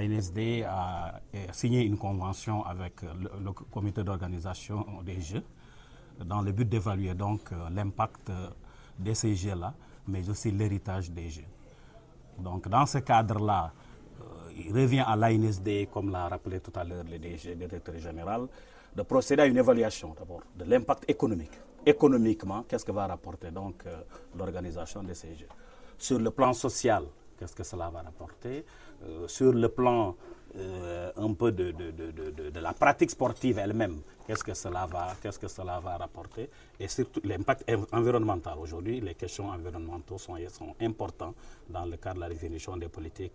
l'ANSD a signé une convention avec le comité d'organisation des Jeux dans le but d'évaluer donc l'impact de ces Jeux-là, mais aussi l'héritage des Jeux. Donc dans ce cadre-là, il revient à l'ANSD, comme l'a rappelé tout à l'heure le DG, le directeur général, de procéder à une évaluation d'abord de l'impact économique. Économiquement, qu'est-ce que va rapporter donc l'organisation de ces Jeux? Sur le plan social, qu'est-ce que cela va rapporter? Sur le plan un peu de la pratique sportive elle-même, qu'est-ce que cela va rapporter? Et surtout l'impact environnemental. Aujourd'hui, les questions environnementales sont importantes dans le cadre de la définition des politiques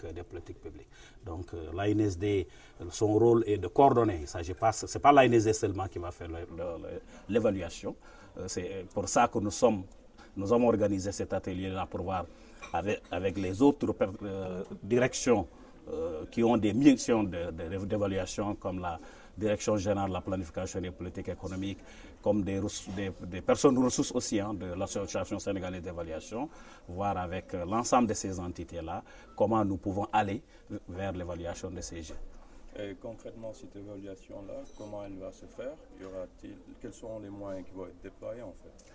publiques. Donc l'ANSD, son rôle est de coordonner. Il s'agit pas, c'est pas l'ANSD seulement qui va faire l'évaluation. C'est pour ça que nous avons organisé cet atelier-là pour voir avec les autres directions qui ont des missions d'évaluation comme la Direction générale de la planification des politiques économiques, comme des personnes ressources aussi de l'Association sénégalaise d'évaluation, voir avec l'ensemble de ces entités-là comment nous pouvons aller vers l'évaluation de ces Jeux. Et concrètement, cette évaluation-là, comment elle va se faire? Quels seront les moyens qui vont être déployés en fait?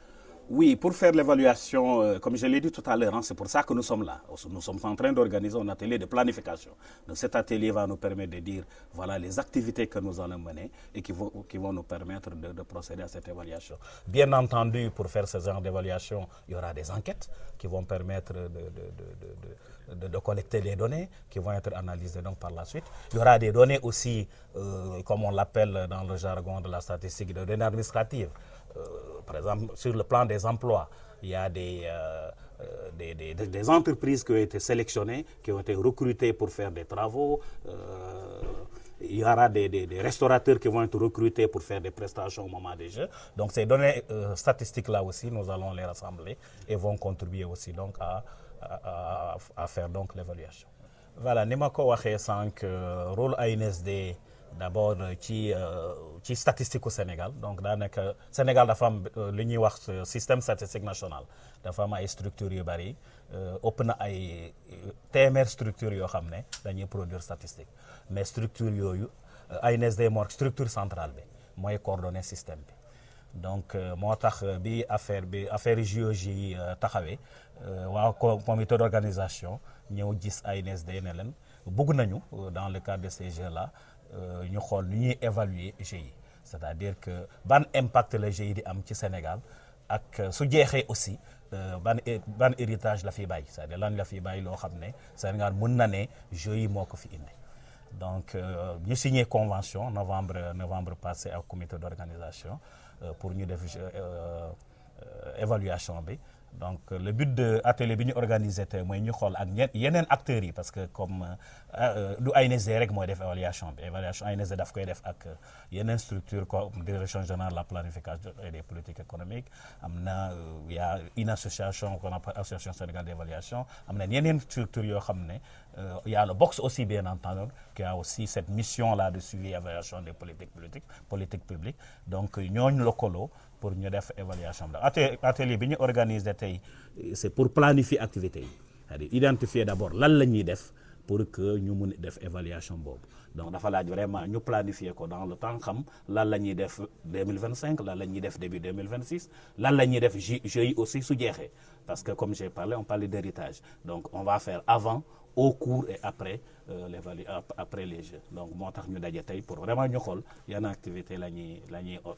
Oui, pour faire l'évaluation, comme je l'ai dit tout à l'heure, c'est pour ça que nous sommes là. Nous sommes en train d'organiser un atelier de planification. Donc cet atelier va nous permettre de dire, voilà les activités que nous allons mener et qui vont nous permettre de procéder à cette évaluation. Bien entendu, pour faire ce genre d'évaluation, il y aura des enquêtes qui vont permettre de collecter les données qui vont être analysées donc par la suite. Il y aura des données aussi, comme on l'appelle dans le jargon de la statistique, des données administratives. Par exemple, sur le plan des emplois, il y a des entreprises qui ont été sélectionnées, qui ont été recrutées pour faire des travaux. Il y aura des restaurateurs qui vont être recrutés pour faire des prestations au moment des Jeux. Donc ces données statistiques-là aussi, nous allons les rassembler et vont contribuer aussi donc à faire donc l'évaluation. Voilà, ni ma ko waxee sànq rôle ANSD d'abord ci statistique au Sénégal. Donc daanaka Sénégal dafa am li ñuy wax système statistique national dafa am ay structures yu bari ëpp na ay téeméer structures yoo xam ne dañuy produire statistique mais structure yooyu ANSD moo structure centrale bi mooy coordonner système bi. Donc moo tax bi affaire JOJ taxawee waa comité d'organisation ñëw gis ANSD ne leen bëgg nañu dans le cadre de ces Jeux-là ñu xool nu ñuy évaluer GIE, c'est-à-dire que ban impact la GIE di am ci Sénégal ak su jeexee aussi ban héritage la fi bàyyi, c'est-à-dire lan la fi bàyyi loo xam ne Sénégal mën na ne GIE moo ko fi indi. Donc ñu signé convention novembre passé ak comité d'organisation pour ñu def évaluation bi. Donc le but de atelier bi ñu organisé tey mooy ñu xool ak yeneen acteurs yi parce que comme du ANSD rek mooy def évaluation bi ANSD daf koy def ak yeneen structure comme Direction générale de la planification et des politiques économiques, am na y a une association qu'on appelle Association sénégalaise d'évaluation, am na yeneen structure yoo xam ne y a le BOX aussi bien entendu qui a aussi cette mission là de suivi et évaluation des politiques publiques. Donc ñooñu lëkkaloo pour ñu def évaluation bi. Atelier bi ñu organisé tey c'est pour planifier activité yi, c'est-à-dire identifier d'abord lan la ñuy def pour que ñu mun def évaluation boobu. Donc dafa laaj vraiment ñu planifier ko dans le temps, xam lan la ñuy def 2025, lan la ñuy def début 2026, lan la ñuy def GIE aussi su jeexee, parce que comme j'ai parlé, on parle d'héritage. Donc on va faire avant, au cours et après après les Jeux. Donc moo tax ñu daje tey pour vraiment ñu xool yan activité la ñuy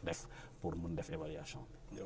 def pour mun def évaluation bi.